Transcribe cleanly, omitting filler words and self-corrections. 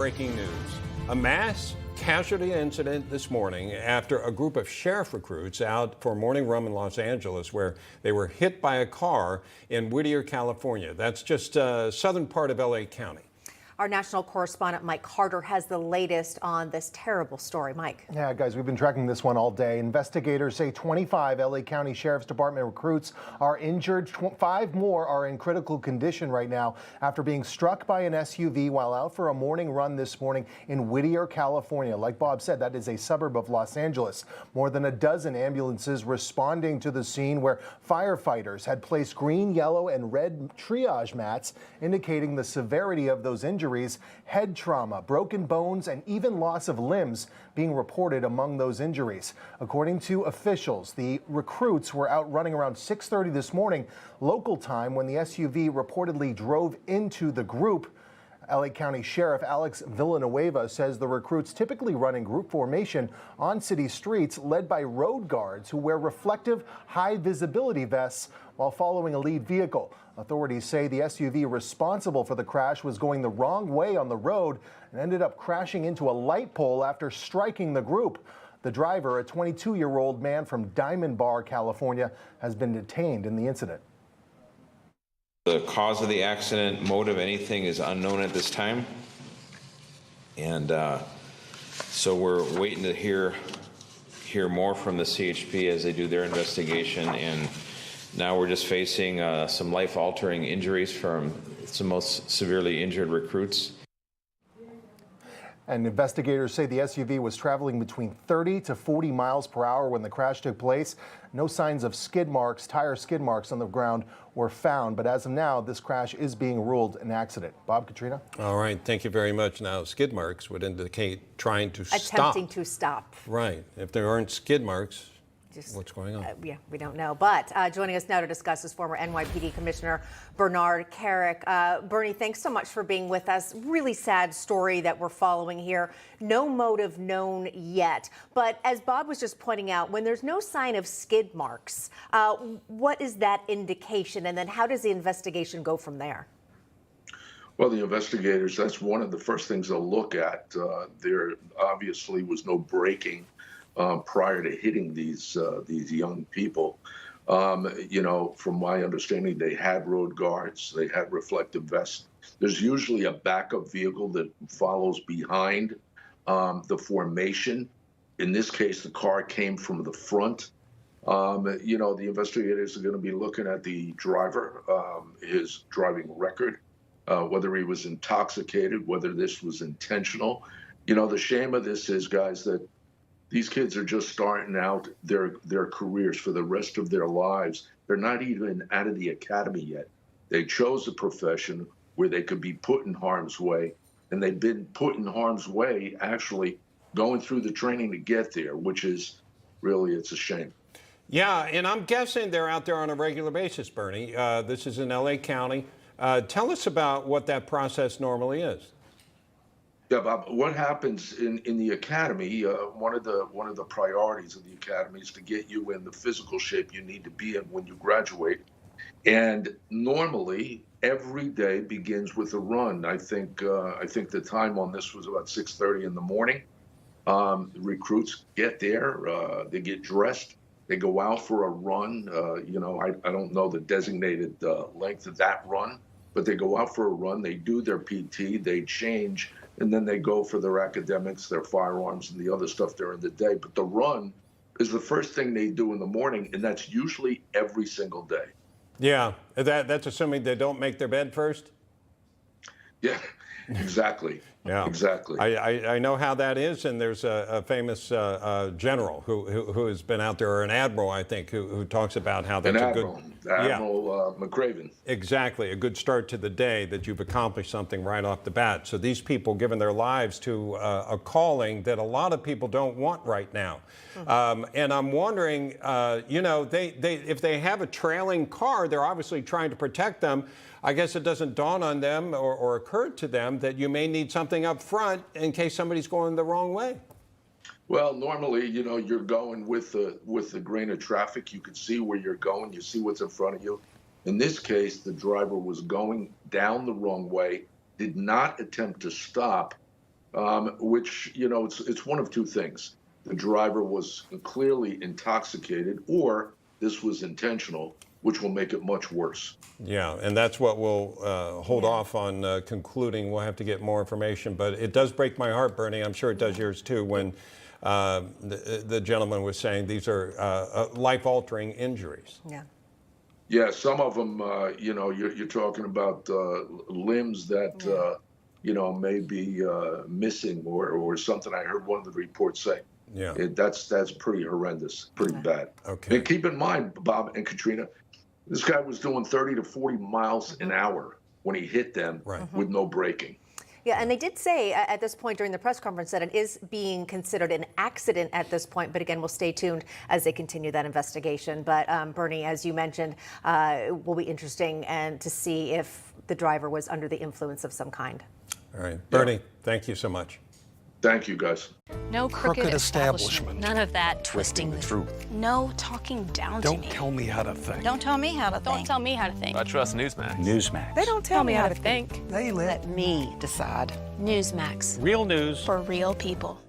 Breaking news. A mass casualty incident this morning after a group of sheriff recruits out for a morning run in Los Angeles where they were hit by a car in Whittier, California. That's just southern part of LA County. Our national correspondent Mike Carter has the latest on this terrible story. Mike. Yeah, guys, we've been tracking this one all day. Investigators say 25 LA County Sheriff's Department recruits are injured. 5 more are in critical condition right now after being struck by an SUV while out for a morning run this morning in Whittier, California. Like Bob said, that is a suburb of Los Angeles. More than a dozen ambulances responding to the scene where firefighters had placed green, yellow, and red triage mats indicating the severity of those injuries. Head trauma, broken bones, and even loss of limbs being reported among those injuries. According to officials, the recruits were out running around 6:30 this morning local time when the SUV reportedly drove into the group. LA County Sheriff Alex Villanueva says the recruits typically run in group formation on city streets led by road guards who wear reflective, high visibility vests while following a lead vehicle. Authorities say the SUV responsible for the crash was going the wrong way on the road and ended up crashing into a light pole after striking the group. The driver, a 22-year-old man from Diamond Bar, California, has been detained in the incident. The cause of the accident, motive, anything is unknown at this time. And so we're waiting to hear more from the CHP as they do their investigation. And now we're just facing some life-altering injuries from some most severely injured recruits. And investigators say the SUV was traveling between 30 to 40 miles per hour when the crash took place. No signs of skid marks, tire skid marks on the ground were found. But as of now, this crash is being ruled an accident. Bob, Katrina? All right. Thank you very much. Now, skid marks would indicate trying to stop. Attempting to stop. Right. If there aren't skid marks, what's going on? Yeah, we don't know. But joining us now to discuss is former NYPD Commissioner Bernard Kerik. Bernie, thanks so much for being with us. Really sad story that we're following here. No motive known yet. But as Bob was just pointing out, when there's no sign of skid marks, what is that indication? And then how does the investigation go from there? Well, the investigators, that's one of the first things they'll look at. There obviously was no braking prior to hitting these young people. You know, from my understanding, they had road guards, they had reflective vests. There's usually a backup vehicle that follows behind the formation. In this case, the car came from the front. You know, the investigators are going to be looking at the driver, his driving record, whether he was intoxicated, whether this was intentional. You know, the shame of this is, guys, that these kids are just starting out their careers for the rest of their lives. They're not even out of the academy yet. They chose a profession where they could be put in harm's way, and they've been put in harm's way actually going through the training to get there, which is really, it's a shame. Yeah, and I'm guessing they're out there on a regular basis, Bernie. This is in LA County. Tell us about what that process normally is. Yeah, Bob, what happens in the academy, one of the priorities of the academy is to get you in the physical shape you need to be in when you graduate. And normally, every day begins with a run. I think the time on this was about 6:30 in the morning. Recruits get there, they get dressed, they go out for a run. You know, I don't know the designated length of that run, but they go out for a run, they do their PT, they change, and then they go for their academics, their firearms, and the other stuff during the day. But the run is the first thing they do in the morning, and that's usually every single day. Yeah, that's assuming they don't make their bed first? Yeah, exactly. Yeah, exactly. I know how that is, and there's a famous general who has been out there, or an admiral, I think, who talks about how that's Admiral McCraven. Exactly, a good start to the day, that you've accomplished something right off the bat. So these people giving their lives to a calling that a lot of people don't want right now. And I'm wondering, you know, if they have a trailing car, they're obviously trying to protect them. I guess it doesn't dawn on them or occur to them that you may need something up front in case somebody's going the wrong way. Well, normally, you know, you're going with the grain of traffic. You can see where you're going. You see what's in front of you. In this case, the driver was going down the wrong way, did not attempt to stop, which, it's one of two things. The driver was clearly intoxicated, or this was intentional, which will make it much worse. Yeah, and that's what we'll hold off on concluding. We'll have to get more information, but it does break my heart, Bernie. I'm sure it does yours too, when the gentleman was saying these are life-altering injuries. Yeah. Yeah, some of them, you're talking about limbs that, may be missing or something. I heard one of the reports say. Yeah. That's pretty horrendous, pretty bad. Okay. And keep in mind, Bob and Katrina, this guy was doing 30 to 40 miles an hour when he hit them with no braking. Yeah, and they did say at this point during the press conference that it is being considered an accident at this point. But again, we'll stay tuned as they continue that investigation. But Bernie, as you mentioned, it will be interesting and to see if the driver was under the influence of some kind. All right. Bernie, thank you so much. Thank you, guys. No crooked establishment. None of that twisting the truth. No talking down to me. Don't tell me how to think. Don't tell me how to think. Don't tell me how to think. I trust Newsmax. Newsmax. They don't tell me how to think. They let me decide. Newsmax. Real news For real people.